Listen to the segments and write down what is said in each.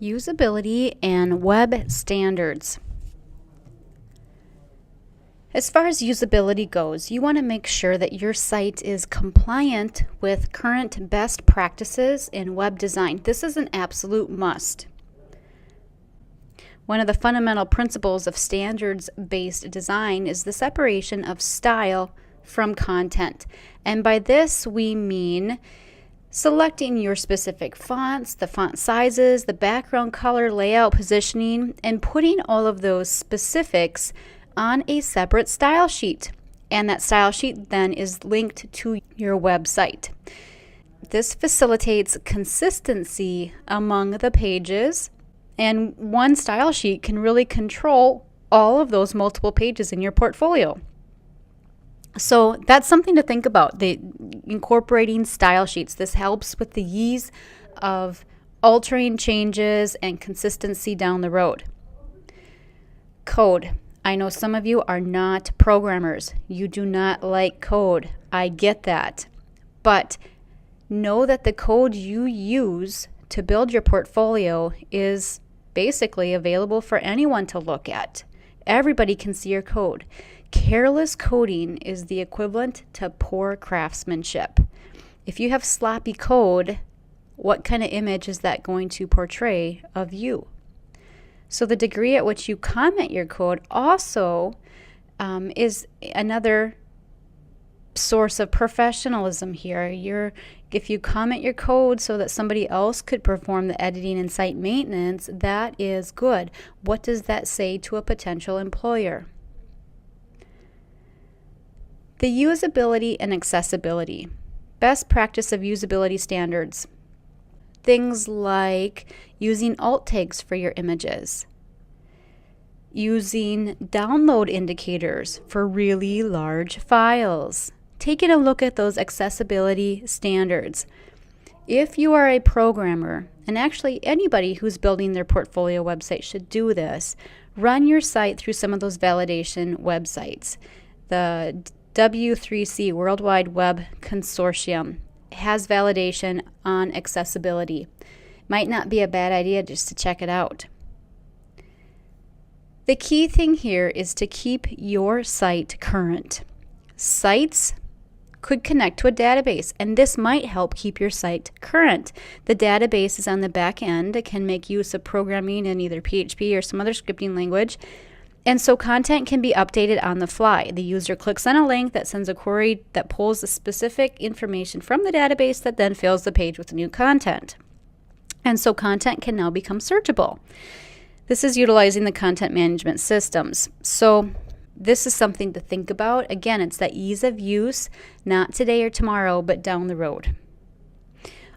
Usability and web standards. As far as usability goes, you want to make sure that your site is compliant with current best practices in web design. This is an absolute must. One of the fundamental principles of standards-based design is the separation of style from content. And by this we mean selecting your specific fonts, the font sizes, the background color, layout, positioning, and putting all of those specifics on a separate style sheet. And that style sheet then is linked to your website. This facilitates consistency among the pages, and one style sheet can really control all of those multiple pages in your portfolio. So that's something to think about, incorporating style sheets. This helps with the ease of altering changes and consistency down the road. Code. I know some of you are not programmers. You do not like code. I get that. But know that the code you use to build your portfolio is basically available for anyone to look at. Everybody can see your code. Careless coding is the equivalent to poor craftsmanship. If you have sloppy code, what kind of image is that going to portray of you? So the degree at which you comment your code also is another source of professionalism here. If you comment your code so that somebody else could perform the editing and site maintenance, that is good. What does that say to a potential employer? The usability and accessibility. Best practice of usability standards. Things like using alt tags for your images, using download indicators for really large files, taking a look at those accessibility standards. If you are a programmer, and actually anybody who's building their portfolio website should do this, run your site through some of those validation websites. The W3C, Worldwide Web Consortium, has validation on accessibility. Might not be a bad idea just to check it out. The key thing here is to keep your site current. Sites could connect to a database, and this might help keep your site current. The database is on the back end. It can make use of programming in either PHP or some other scripting language. And so content can be updated on the fly. The user clicks on a link that sends a query that pulls the specific information from the database that then fills the page with new content. And so content can now become searchable. This is utilizing the content management systems. So this is something to think about. Again, it's that ease of use, not today or tomorrow, but down the road.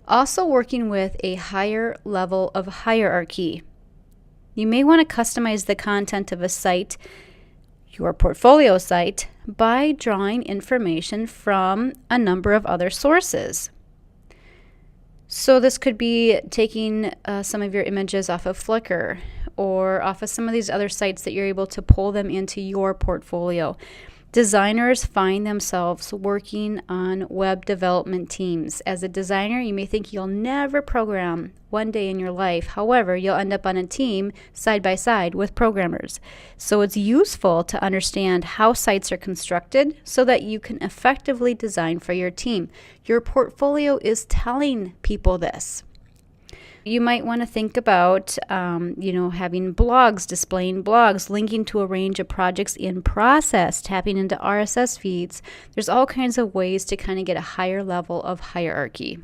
Also working with a higher level of hierarchy. You may want to customize the content of a site, your portfolio site, by drawing information from a number of other sources. So this could be taking some of your images off of Flickr or off of some of these other sites that you're able to pull them into your portfolio. Designers find themselves working on web development teams. As a designer, you may think you'll never program one day in your life. However, you'll end up on a team side by side with programmers. So it's useful to understand how sites are constructed so that you can effectively design for your team. Your portfolio is telling people this. You might want to think about, having blogs, displaying blogs, linking to a range of projects in process, tapping into RSS feeds. There's all kinds of ways to kind of get a higher level of hierarchy.